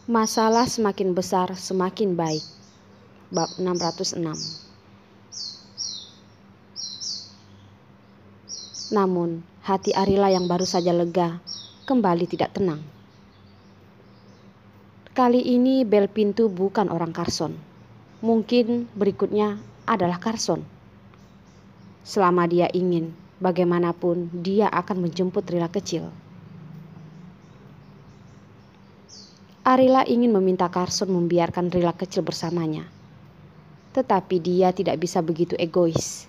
Masalah semakin besar semakin baik. Bab 606. Namun hati Arila yang baru saja lega kembali tidak tenang. Kali ini bel pintu bukan orang Carson. Mungkin berikutnya adalah Carson. Selama dia ingin, bagaimanapun dia akan menjemput Rila kecil. Arila ingin meminta Carson membiarkan Rila kecil bersamanya. Tetapi dia tidak bisa begitu egois.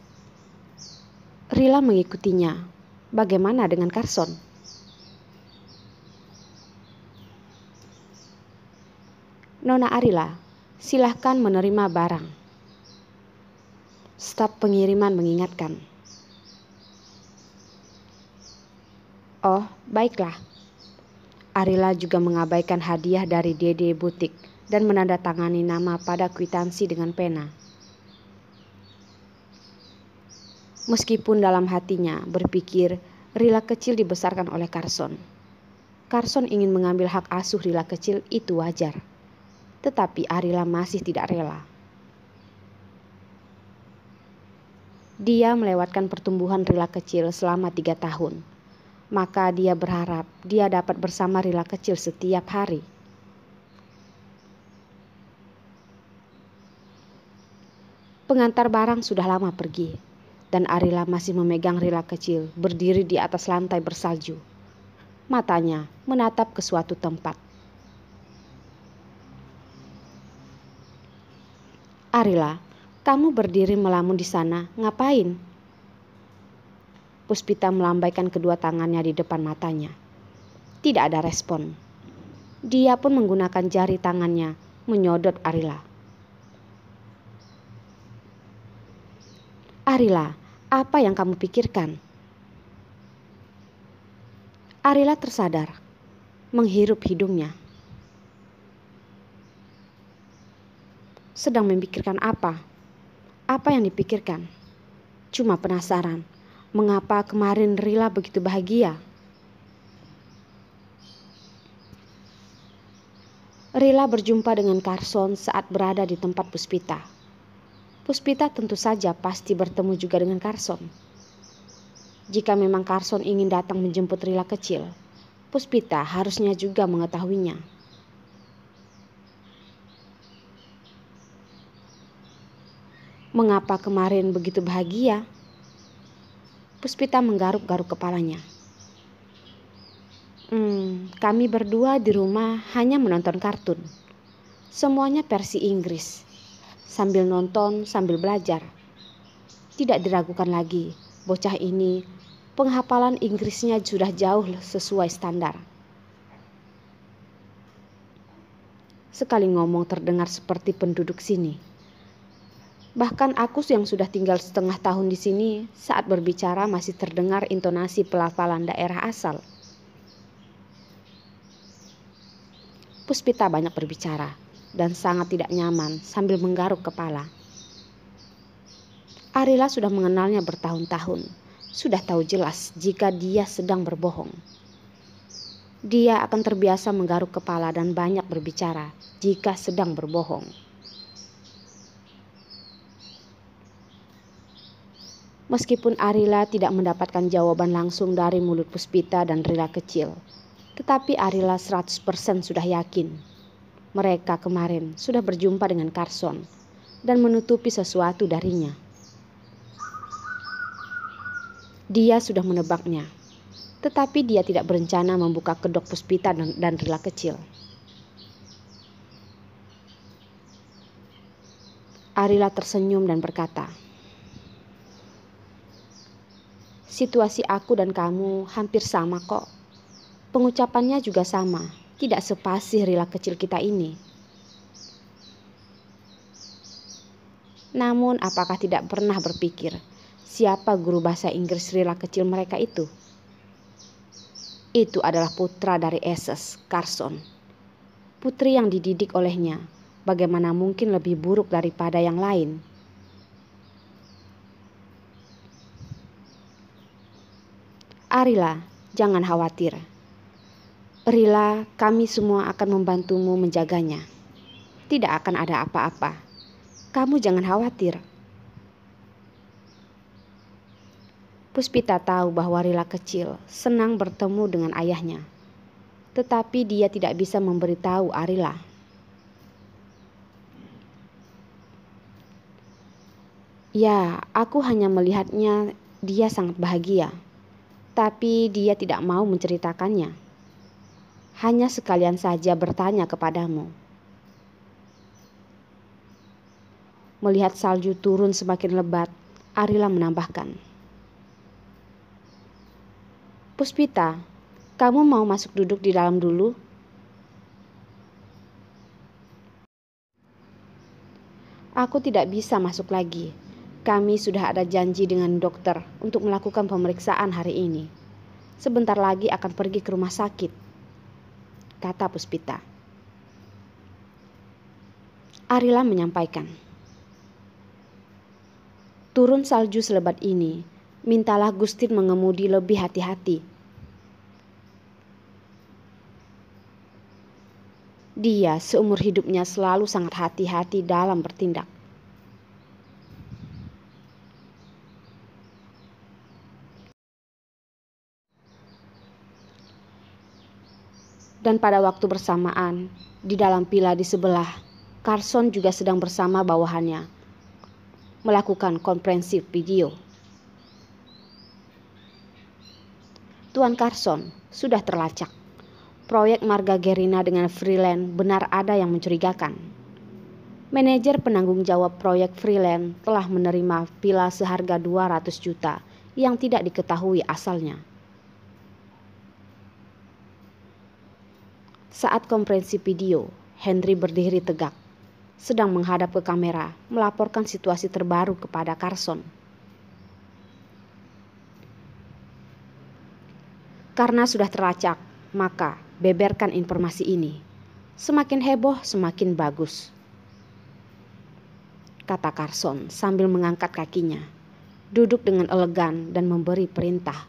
Rila mengikutinya. Bagaimana dengan Carson? Nona Arila, silahkan menerima barang. Staf pengiriman mengingatkan. Oh, baiklah. Arila juga mengabaikan hadiah dari Dede Butik dan menandatangani nama pada kwitansi dengan pena. Meskipun dalam hatinya berpikir Rila kecil dibesarkan oleh Carson. Carson ingin mengambil hak asuh Rila kecil itu wajar. Tetapi Arila masih tidak rela. Dia melewatkan pertumbuhan Rila kecil selama 3 tahun. Maka dia berharap dia dapat bersama Rila kecil setiap hari. Pengantar barang sudah lama pergi, dan Arila masih memegang Rila kecil berdiri di atas lantai bersalju. Matanya menatap ke suatu tempat. Arila, kamu berdiri melamun di sana, ngapain? Puspita melambaikan kedua tangannya di depan matanya. Tidak ada respon. Dia pun menggunakan jari tangannya menyodot Arila. Arila, apa yang kamu pikirkan? Arila tersadar, menghirup hidungnya. Sedang memikirkan apa? Apa yang dipikirkan? Cuma penasaran, mengapa kemarin Rila begitu bahagia? Rila berjumpa dengan Carson saat berada di tempat Puspita. Puspita tentu saja pasti bertemu juga dengan Carson. Jika memang Carson ingin datang menjemput Rila kecil, Puspita harusnya juga mengetahuinya. Mengapa kemarin begitu bahagia? Puspita menggaruk-garuk kepalanya. Kami berdua di rumah hanya menonton kartun. Semuanya versi Inggris. Sambil nonton, sambil belajar. Tidak diragukan lagi, bocah ini penghafalan Inggrisnya sudah jauh sesuai standar. Sekali ngomong terdengar seperti penduduk sini. Bahkan aku yang sudah tinggal setengah tahun di sini, saat berbicara masih terdengar intonasi pelafalan daerah asal. Puspita banyak berbicara dan sangat tidak nyaman sambil menggaruk kepala. Arila sudah mengenalnya bertahun-tahun, sudah tahu jelas jika dia sedang berbohong. Dia akan terbiasa menggaruk kepala dan banyak berbicara jika sedang berbohong. Meskipun Arila tidak mendapatkan jawaban langsung dari mulut Puspita dan Rila kecil, tetapi Arila 100% sudah yakin. Mereka kemarin sudah berjumpa dengan Carson dan menutupi sesuatu darinya. Dia sudah menebaknya, tetapi dia tidak berencana membuka kedok Puspita dan Rila kecil. Arila tersenyum dan berkata, situasi aku dan kamu hampir sama kok. Pengucapannya juga sama, tidak sepasih Rila kecil kita ini. Namun apakah tidak pernah berpikir siapa guru bahasa Inggris Rila kecil mereka itu? Itu adalah putra dari Essex, Carson. Putri yang dididik olehnya, bagaimana mungkin lebih buruk daripada yang lain? Arila, jangan khawatir. Rila, kami semua akan membantumu menjaganya. Tidak akan ada apa-apa. Kamu jangan khawatir. Puspita tahu bahwa Rila kecil senang bertemu dengan ayahnya. Tetapi dia tidak bisa memberitahu Arila. Ya, aku hanya melihatnya dia sangat bahagia. Tapi dia tidak mau menceritakannya. Hanya sekalian saja bertanya kepadamu. Melihat salju turun semakin lebat, Arila menambahkan. Puspita, kamu mau masuk duduk di dalam dulu? Aku tidak bisa masuk lagi. Kami sudah ada janji dengan dokter untuk melakukan pemeriksaan hari ini. Sebentar lagi akan pergi ke rumah sakit, kata Puspita. Arila menyampaikan. Turun salju selebat ini, mintalah Gustin mengemudi lebih hati-hati. Dia seumur hidupnya selalu sangat hati-hati dalam bertindak. Dan pada waktu bersamaan, di dalam pila di sebelah, Carson juga sedang bersama bawahannya, melakukan konferensi video. Tuan Carson sudah terlacak. Proyek Marga Gerina dengan freelance benar ada yang mencurigakan. Manajer penanggung jawab proyek freelance telah menerima pila seharga 200 juta yang tidak diketahui asalnya. Saat konferensi video, Henry berdiri tegak, sedang menghadap ke kamera, melaporkan situasi terbaru kepada Carson. Karena sudah teracak, maka beberkan informasi ini. Semakin heboh, semakin bagus, kata Carson sambil mengangkat kakinya, duduk dengan elegan dan memberi perintah.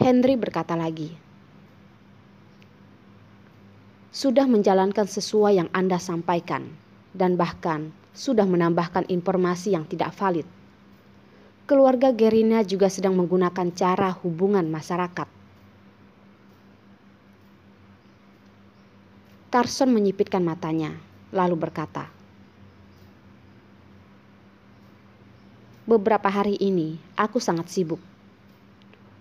Henry berkata lagi, sudah menjalankan sesuai yang Anda sampaikan dan bahkan sudah menambahkan informasi yang tidak valid. Keluarga Gerina juga sedang menggunakan cara hubungan masyarakat. Carson menyipitkan matanya, lalu berkata, beberapa hari ini aku sangat sibuk.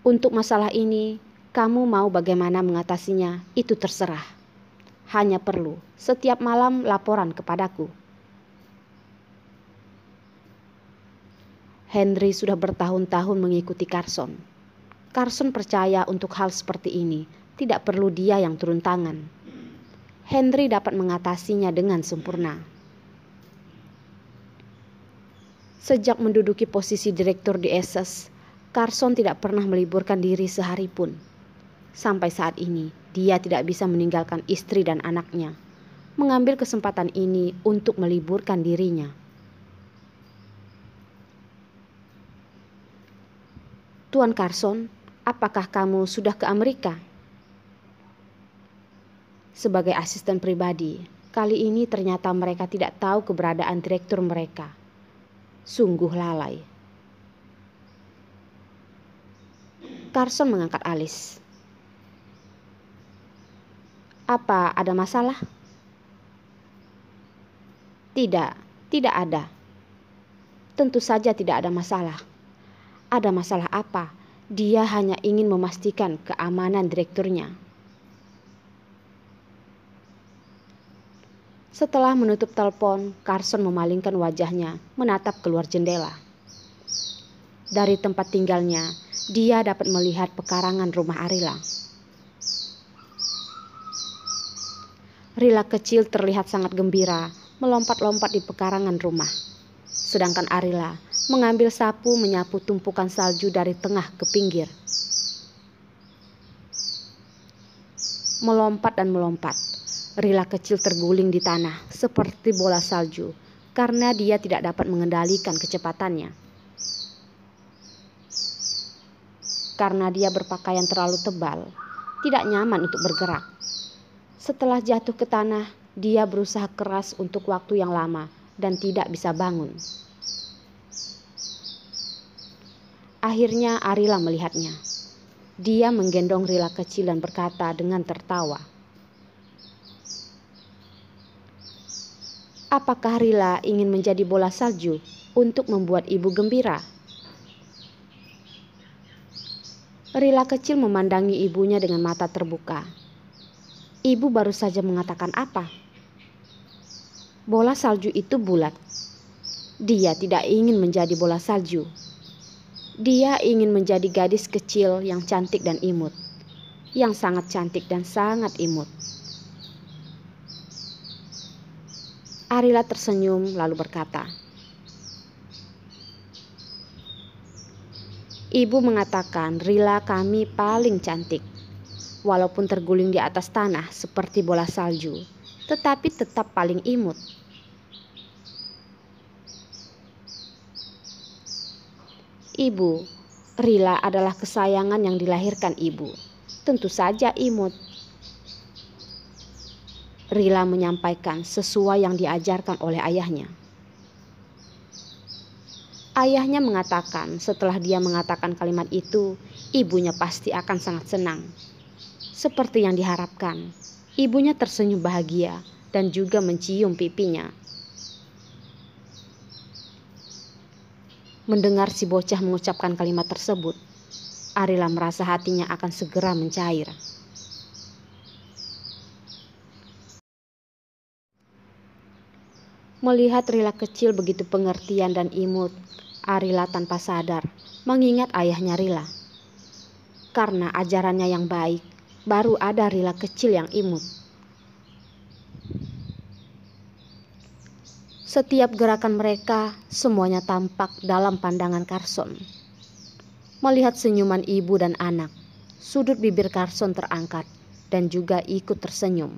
Untuk masalah ini, kamu mau bagaimana mengatasinya, itu terserah. Hanya perlu setiap malam laporan kepadaku. Henry sudah bertahun-tahun mengikuti Carson. Carson percaya untuk hal seperti ini tidak perlu dia yang turun tangan. Henry dapat mengatasinya dengan sempurna. Sejak menduduki posisi direktur di SS, Carson tidak pernah meliburkan diri sehari pun. Sampai saat ini, dia tidak bisa meninggalkan istri dan anaknya, mengambil kesempatan ini untuk meliburkan dirinya. Tuan Carson, apakah kamu sudah ke Amerika? Sebagai asisten pribadi, kali ini ternyata mereka tidak tahu keberadaan direktur mereka. Sungguh lalai. Carson mengangkat alis. Apa ada masalah? Tidak ada. Tentu saja tidak ada masalah. Ada masalah apa? Dia hanya ingin memastikan keamanan direkturnya. Setelah menutup telepon, Carson memalingkan wajahnya menatap keluar jendela. Dari tempat tinggalnya, dia dapat melihat pekarangan rumah Arila. Rila kecil terlihat sangat gembira melompat-lompat di pekarangan rumah. Sedangkan Arila mengambil sapu menyapu tumpukan salju dari tengah ke pinggir. Melompat dan melompat, Rila kecil terguling di tanah seperti bola salju karena dia tidak dapat mengendalikan kecepatannya. karena dia berpakaian terlalu tebal, tidak nyaman untuk bergerak. Setelah jatuh ke tanah, dia berusaha keras untuk waktu yang lama dan tidak bisa bangun. Akhirnya Arila melihatnya. Dia menggendong Rila kecil dan berkata dengan tertawa, "Apakah Rila ingin menjadi bola salju untuk membuat ibu gembira?" Rila kecil memandangi ibunya dengan mata terbuka. Ibu baru saja mengatakan apa? Bola salju itu bulat. Dia tidak ingin menjadi bola salju. Dia ingin menjadi gadis kecil yang cantik dan imut. Yang sangat cantik dan sangat imut. Arila tersenyum lalu berkata, "Ibu mengatakan Rila kami paling cantik. Walaupun terguling di atas tanah seperti bola salju, tetapi tetap paling imut." "Ibu, Rila adalah kesayangan yang dilahirkan ibu. Tentu saja imut." Rila menyampaikan sesuai yang diajarkan oleh ayahnya. Ayahnya mengatakan setelah dia mengatakan kalimat itu, ibunya pasti akan sangat senang. Seperti yang diharapkan, ibunya tersenyum bahagia dan juga mencium pipinya. Mendengar si bocah mengucapkan kalimat tersebut, Arila merasa hatinya akan segera mencair. Melihat Rila kecil begitu pengertian dan imut, Arila tanpa sadar mengingat ayahnya Rila. Karena ajarannya yang baik, baru ada Rila kecil yang imut. Setiap gerakan mereka semuanya tampak dalam pandangan Carson. Melihat senyuman ibu dan anak, sudut bibir Carson terangkat dan juga ikut tersenyum.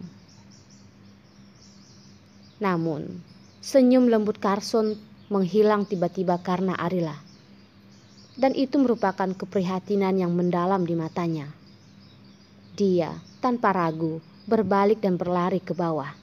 Namun, senyum lembut Carson menghilang tiba-tiba karena Arila. Dan itu merupakan keprihatinan yang mendalam di matanya. Dia tanpa ragu berbalik dan berlari ke bawah.